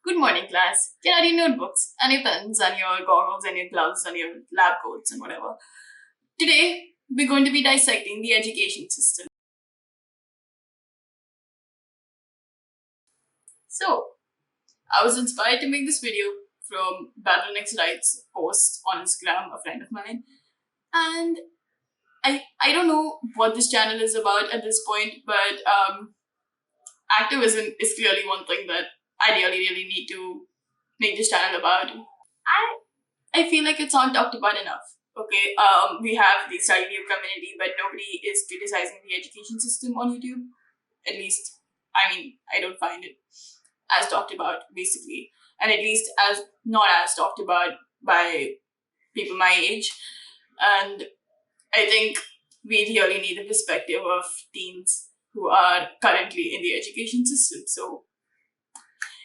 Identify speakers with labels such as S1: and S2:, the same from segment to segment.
S1: Good morning, class. Get out your notebooks and your pens and your goggles and your gloves and your lab coats and whatever. Today, we're going to be dissecting the education system. So, I was inspired to make this video from Battle Next Right's post on Instagram, a friend of mine. And I don't know what this channel is about at this point, but activism is clearly one thing that I really need to make this channel about. I feel like it's not talked about enough. Okay, we have the studytube community, but nobody is criticizing the education system on YouTube. At least, I don't find it as talked about, basically, and at least as not as talked about by people my age. And I think we really need the perspective of teens who are currently in the education system. So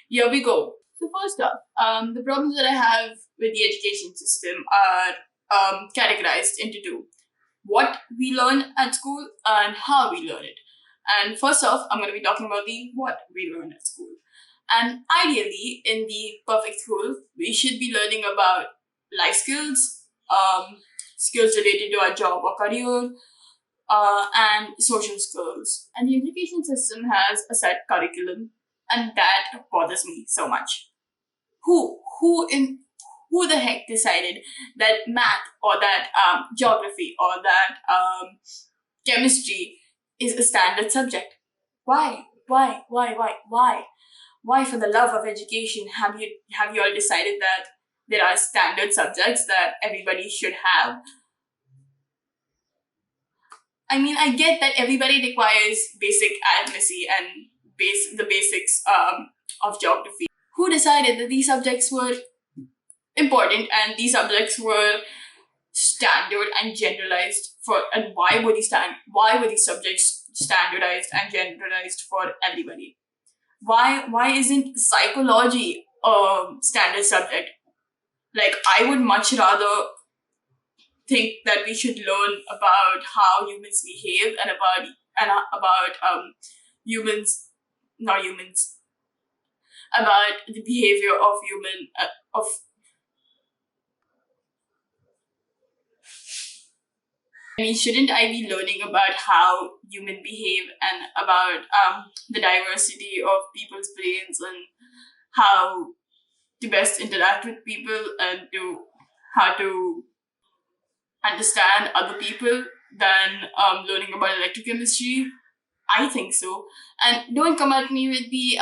S1: here we go. So first up, the problems that I have with the education system are categorized into two: what we learn at school and how we learn it. And first off, I'm going to be talking about the what we learn at school. And ideally, in the perfect school, we should be learning about life skills, skills related to our job or career, and social skills. And the education system has a set curriculum, and that bothers me so much. Who the heck decided that math or that geography or that chemistry is a standard subject? Why? Why, for the love of education, have you all decided that there are standard subjects that everybody should have? I mean, I get that everybody requires basic arithmetic and the basics of geography. Who decided that these subjects were important and these subjects were standard and generalized and why were these subjects standardized and generalized for everybody? Why isn't psychology a standard subject? Like, I would much rather think that we should learn about how humans behave and about about the behavior of shouldn't I be learning about how human behave and about the diversity of people's brains and how to best interact with people and how to understand other people than learning about electrochemistry? I think so. And don't come at me with the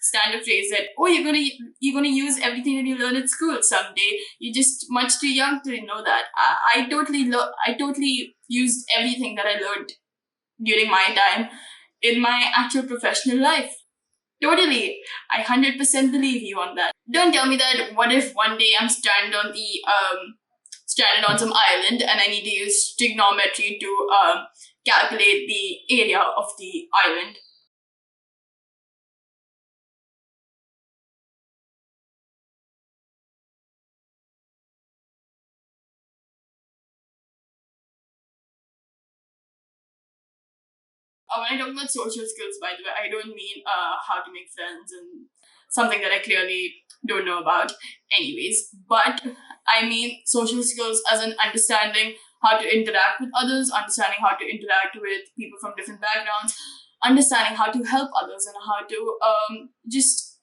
S1: standard phrase that, oh, you're gonna use everything that you learn at school someday. You're just much too young to know that. I totally used everything that I learned during my time in my actual professional life. Totally, I 100% believe you on that. Don't tell me that. What if one day I'm stranded on some island and I need to use trigonometry to calculate the area of the island? When I talk about social skills, by the way, I don't mean how to make friends and something that I clearly don't know about anyways, but I mean social skills as in understanding how to interact with others, understanding how to interact with people from different backgrounds, understanding how to help others, and how to just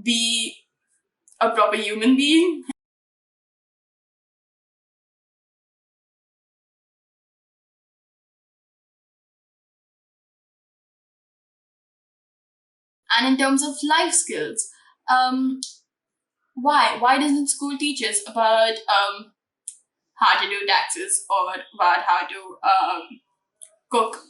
S1: be a proper human being. And in terms of life skills, why doesn't school teach us about how to do taxes or about how to cook?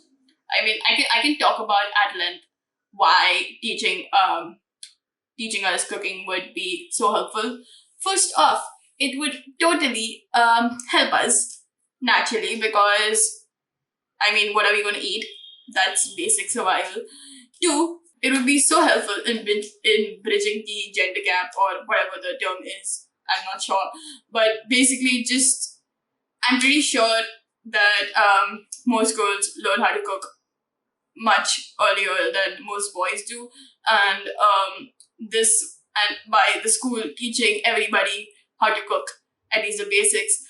S1: I mean, I can talk about at length why teaching us cooking would be so helpful. First off, it would totally help us naturally because, I mean, what are we going to eat? That's basic survival. Two, it would be so helpful in bridging the gender gap or whatever the term is. I'm not sure. But basically, I'm pretty sure that most girls learn how to cook much earlier than most boys do. And this and by the school teaching everybody how to cook, at least the basics,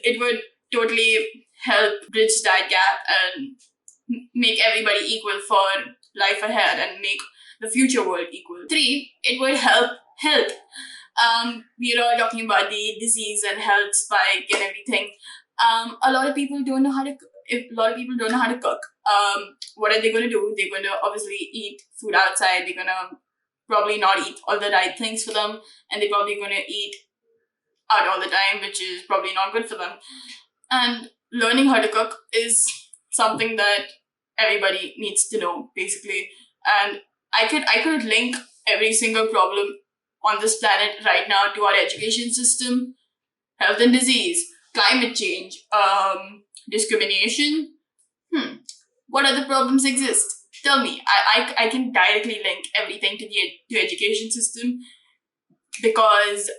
S1: it would totally help bridge that gap and make everybody equal for life ahead and make the future world equal. Three, it would help health. We are all talking about the disease and health spike and everything. A lot of people don't know how to. If a lot of people don't know how to cook, what are they going to do? They're going to obviously eat food outside. They're going to probably not eat all the right things for them, and they're probably going to eat out all the time, which is probably not good for them. And learning how to cook is something that everybody needs to know, basically. And I could link every single problem on this planet right now to our education system, health and disease, climate change, discrimination. What other problems exist? Tell me. I can directly link everything to the education system, because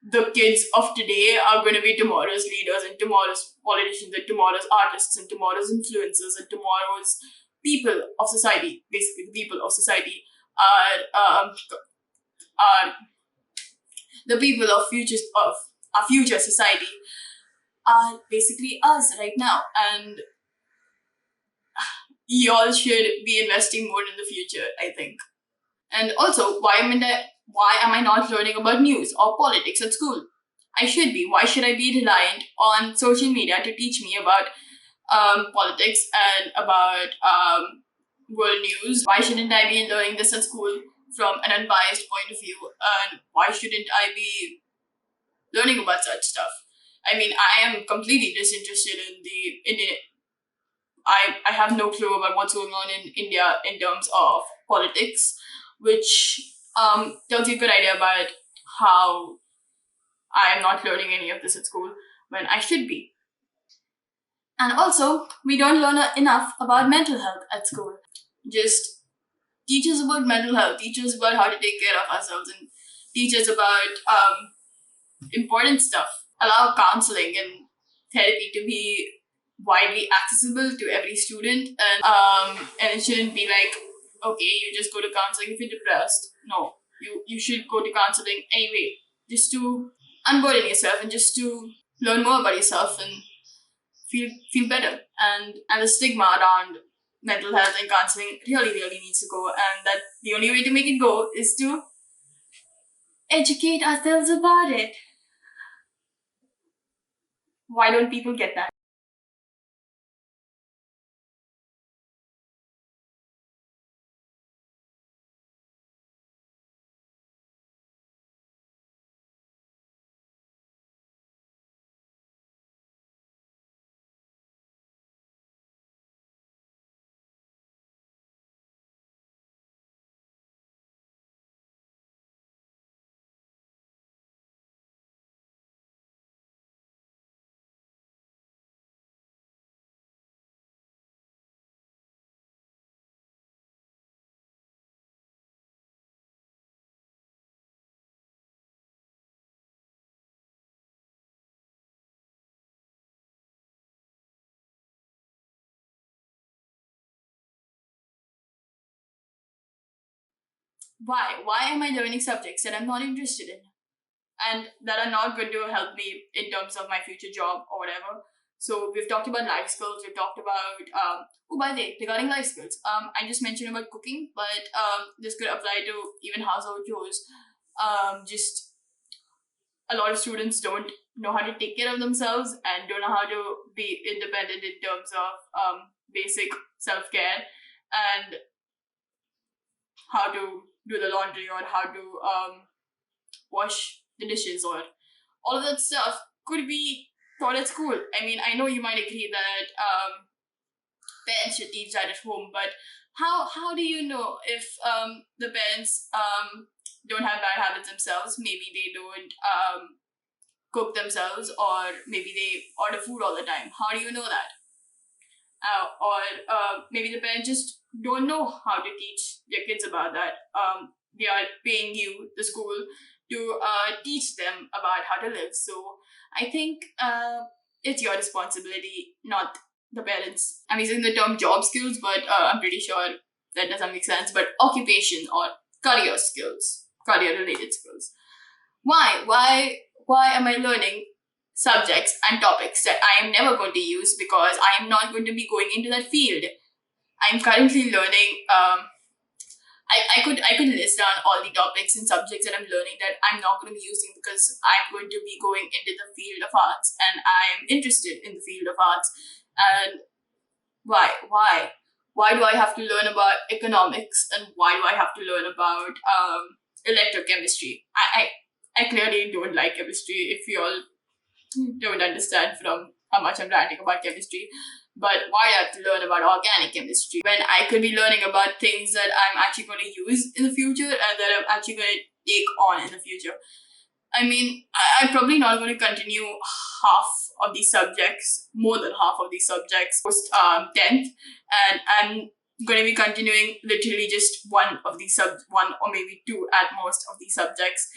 S1: the kids of today are going to be tomorrow's leaders and tomorrow's politicians and tomorrow's artists and tomorrow's influencers and tomorrow's people of society. Basically, the people of society are the people of our future society are basically us right now, and y'all should be investing more in the future, I think. And also, why am I not learning about news or politics at school? I should be. Why should I be reliant on social media to teach me about politics and about world news? Why shouldn't I be learning this at school from an unbiased point of view? And why shouldn't I be learning about such stuff? I mean, I am completely disinterested in the Indian. I have no clue about what's going on in India in terms of politics, which tells you a good idea about how I am not learning any of this at school when I should be. And also, we don't learn enough about mental health at school. Just teach us about mental health, teach us about how to take care of ourselves, and teach us about important stuff. Allow counseling and therapy to be widely accessible to every student, and it shouldn't be like, okay, you just go to counseling if you're depressed. No, you should go to counseling anyway, just to unburden yourself and just to learn more about yourself and feel better. And the stigma around mental health and counseling really needs to go, and that the only way to make it go is to educate ourselves about it. Why don't people get that? Why am I learning subjects that I'm not interested in and that are not going to help me in terms of my future job or whatever? So we've talked about life skills. We've talked about oh, by the way, regarding life skills, I just mentioned about cooking, but this could apply to even household chores. Just a lot of students don't know how to take care of themselves and don't know how to be independent in terms of basic self care and how to do the laundry or how to wash the dishes or all of that stuff could be taught at school. I mean, I know you might agree that parents should teach that at home, but how do you know if the parents don't have bad habits themselves? Maybe they don't cook themselves, or maybe they order food all the time. How do you know that? Or maybe the parents just don't know how to teach their kids about that. They are paying you, the school, to teach them about how to live. So I think it's your responsibility, not the parents. I'm using the term job skills, but I'm pretty sure that doesn't make sense. But occupation or career skills. career-related skills. Why am I learning subjects and topics that I am never going to use because I am not going to be going into that field? I'm currently learning. I could list down all the topics and subjects that I'm learning that I'm not going to be using because I'm going to be going into the field of arts and I'm interested in the field of arts. And why do I have to learn about economics and why do I have to learn about electrochemistry? I clearly don't like chemistry. If you all don't understand from how much I'm ranting about chemistry. But why do I have to learn about organic chemistry when I could be learning about things that I'm actually going to use in the future and that I'm actually going to take on in the future? I mean, I'm probably not going to continue half of these subjects, more than half of these subjects post 10th, and I'm going to be continuing literally just one or maybe two at most of these subjects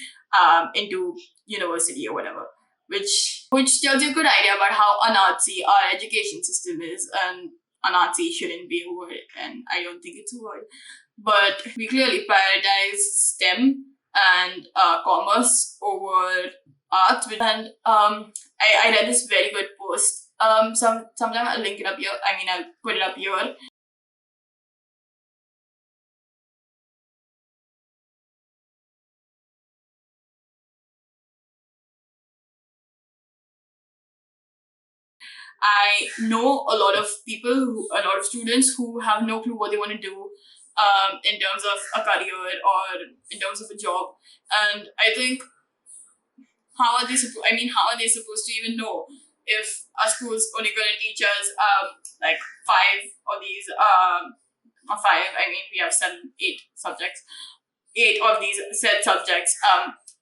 S1: into university or whatever. Which tells you a good idea about how anarchy our education system is, and anarchy shouldn't be a word, and I don't think it's a word. But we clearly prioritize STEM and commerce over arts. And I read this very good post. Sometime I'll link it up here. I'll put it up here. I know a lot of students who have no clue what they want to do in terms of a career or in terms of a job. And I think, how are they supposed to even know if a school's only going to teach us like five of these or five, we have 8 subjects, 8 of these set subjects.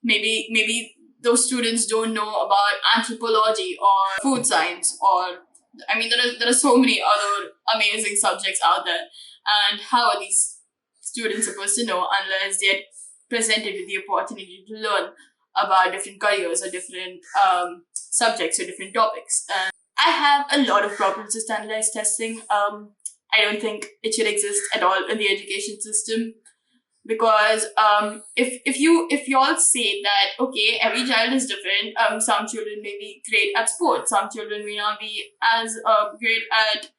S1: Maybe those students don't know about anthropology or food science, or there are so many other amazing subjects out there. And how are these students supposed to know unless they're presented with the opportunity to learn about different careers or different subjects or different topics? And I have a lot of problems with standardized testing. I don't think it should exist at all in the education system. Because if you all say that, okay, every child is different, some children may be great at sports, some children may not be as great at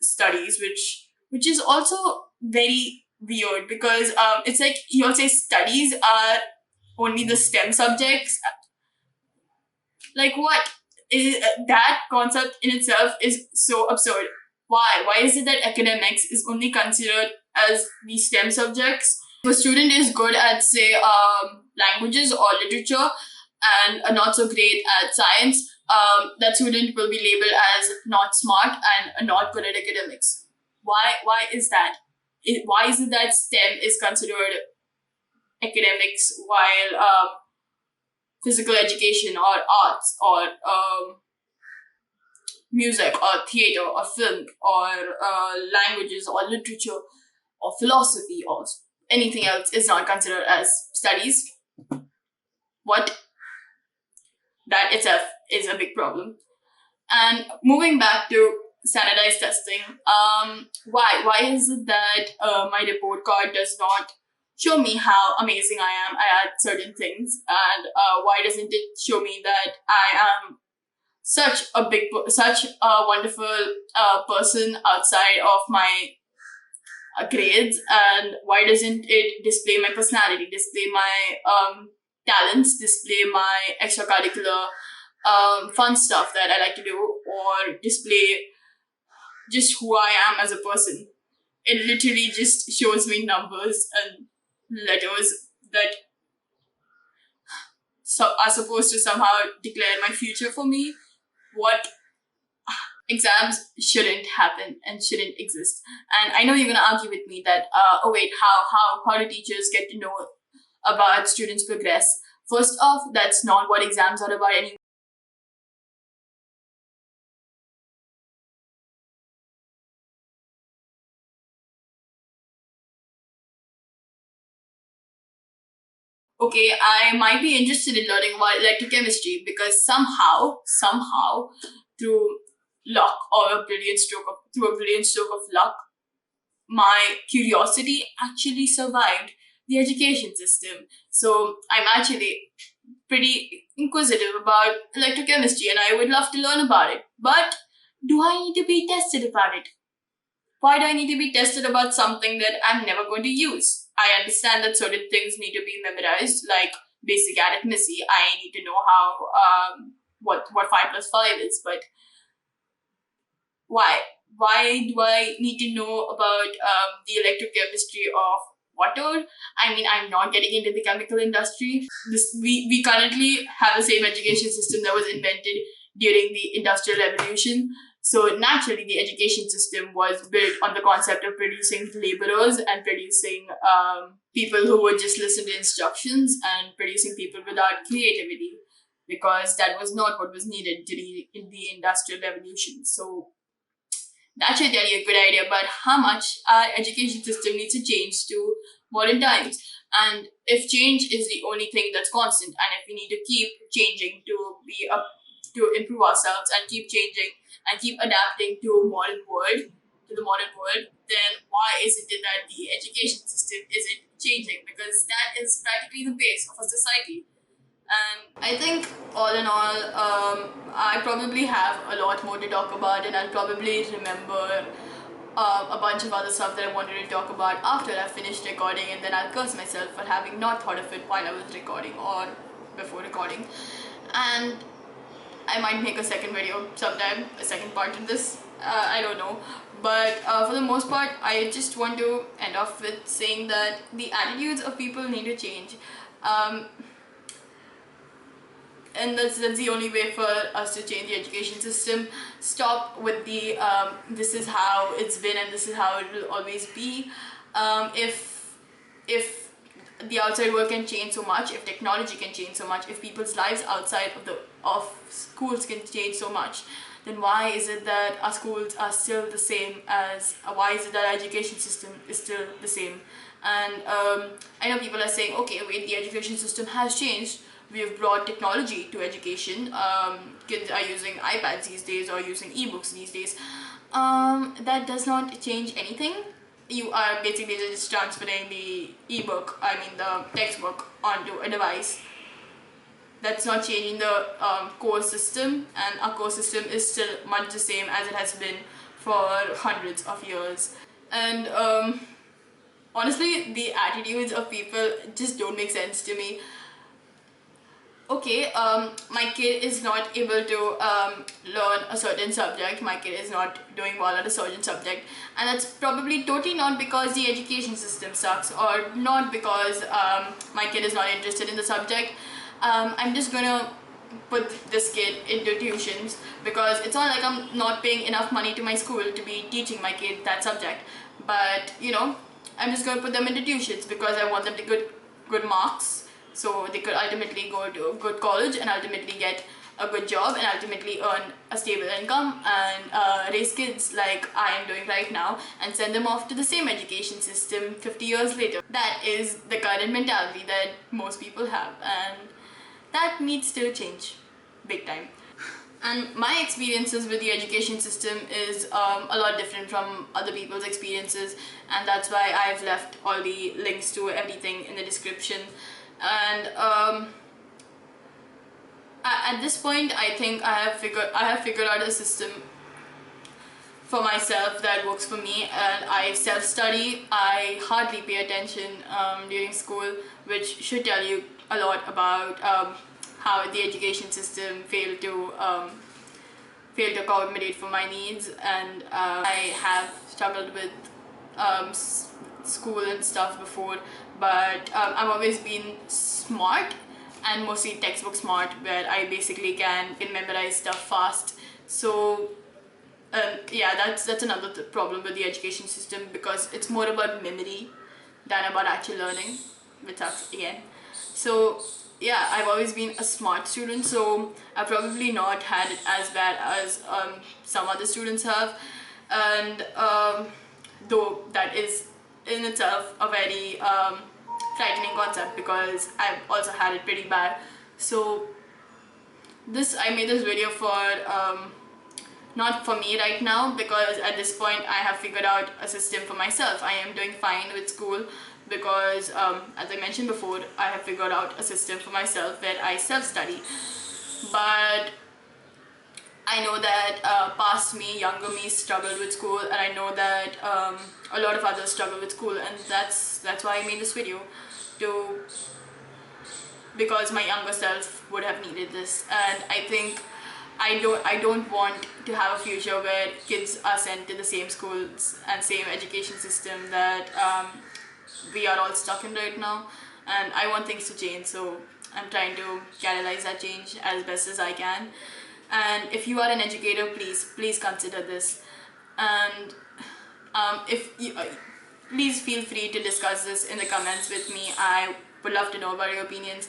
S1: studies, which is also very weird, because it's like you all say studies are only the STEM subjects. Like, what is that concept in itself is so absurd. Why is it that academics is only considered as the STEM subjects? If a student is good at, say, languages or literature and not so great at science, that student will be labeled as not smart and not good at academics. Why is that? Why is it that STEM is considered academics while physical education or arts or music or theater or film or languages or literature or philosophy or anything else is not considered as studies? What? That itself is a big problem. And moving back to standardized testing, why is it that my report card does not show me how amazing I am at certain things, and why doesn't it show me that I am such a wonderful person outside of my grades, and why doesn't it display my personality, display my talents, display my extracurricular fun stuff that I like to do, or display just who I am as a person? It literally just shows me numbers and letters that are supposed to somehow declare my future for me. What? Exams shouldn't happen and shouldn't exist. And I know you're gonna argue with me that, oh wait, how do teachers get to know about students' progress? First off, that's not what exams are about anymore. Okay, I might be interested in learning about electrochemistry because somehow, through luck or a brilliant stroke of luck, my curiosity actually survived the education system. So I'm actually pretty inquisitive about electrochemistry and I would love to learn about it. But do I need to be tested about it? Why do I need to be tested about something that I'm never going to use? I understand that certain things need to be memorized, like basic arithmetic. I need to know how what 5 plus 5 is, but why? Why do I need to know about the electrochemistry of water? I mean, I'm not getting into the chemical industry. We currently have the same education system that was invented during the Industrial Revolution. So naturally, the education system was built on the concept of producing laborers and producing people who would just listen to instructions and producing people without creativity, because that was not what was needed in the Industrial Revolution. So that should tell you a good idea about how much our education system needs to change to modern times. And if change is the only thing that's constant, and if we need to keep changing to be up to improve ourselves and keep changing and keep adapting to the modern world, then why isn't it that the education system isn't changing? Because that is practically the base of a society. And I think, all in all, I probably have a lot more to talk about, and I'll probably remember a bunch of other stuff that I wanted to talk about after I finished recording, and then I'll curse myself for having not thought of it while I was recording or before recording. And I might make a second video sometime, a second part of this. I don't know. But for the most part, I just want to end off with saying that the attitudes of people need to change. And that's the only way for us to change the education system. Stop with the this is how it's been and this is how it will always be. If the outside world can change so much, if technology can change so much, if people's lives outside of schools can change so much, then why is it that our schools are still the same as why is it that our education system is still the same? And I know people are saying, okay, wait, the education system has changed. We have brought technology to education. Kids are using iPads these days or using ebooks these days. That does not change anything. You are basically just transferring the the textbook onto a device. That's not changing the core system, and our core system is still much the same as it has been for hundreds of years. And honestly, the attitudes of people just don't make sense to me. Okay, my kid is not able to learn a certain subject, my kid is not doing well at a certain subject, and that's probably totally not because the education system sucks or not because my kid is not interested in the subject. I'm just gonna put this kid into tuitions because it's not like I'm not paying enough money to my school to be teaching my kid that subject, but I'm just gonna put them into tuitions because I want them to get good marks so they could ultimately go to a good college and ultimately get a good job and ultimately earn a stable income and raise kids like I am doing right now and send them off to the same education system 50 years later. That is the current mentality that most people have, and that needs to change big time. And my experiences with the education system is a lot different from other people's experiences, and that's why I've left all the links to everything in the description. And at this point, I think I have figured out a system for myself that works for me, and I self-study. I hardly pay attention during school, which should tell you a lot about how the education system failed to accommodate for my needs. And I have struggled with school and stuff before, but I've always been smart and mostly textbook smart, where I basically can memorize stuff fast. So yeah, that's another problem with the education system, because it's more about memory than about actual learning, which sucks again. So yeah, I've always been a smart student, so I've probably not had it as bad as some other students have. And though that is in itself a very frightening concept, because I've also had it pretty bad. So I made this video for not for me right now, because at this point I have figured out a system for myself. I am doing fine with school, because as I mentioned before, I have figured out a system for myself where I self-study. But I know that past me, younger me struggled with school, and I know that a lot of others struggle with school, and that's why I made this video, to because my younger self would have needed this. And I think I don't want to have a future where kids are sent to the same schools and same education system that we are all stuck in right now, and I want things to change. So I'm trying to catalyze that change as best as I can. And if you are an educator, please consider this. And if you please feel free to discuss this in the comments with me. I would love to know about your opinions,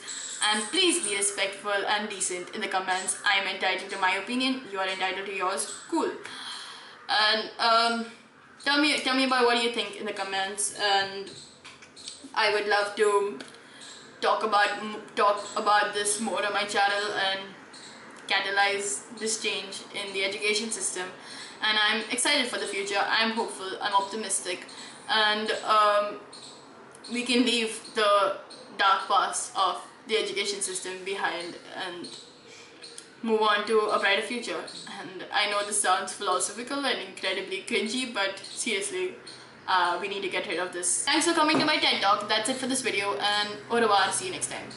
S1: and please be respectful and decent in the comments. I am entitled to my opinion, you are entitled to yours. Cool. And tell me about what you think in the comments, and I would love to talk about this more on my channel and catalyze this change in the education system. And I'm excited for the future. I'm hopeful, I'm optimistic, and we can leave the dark past of the education system behind and move on to a brighter future. And I know this sounds philosophical and incredibly cringy, but seriously, we need to get rid of this. Thanks for coming to my TED Talk. That's it for this video, and au revoir, see you next time.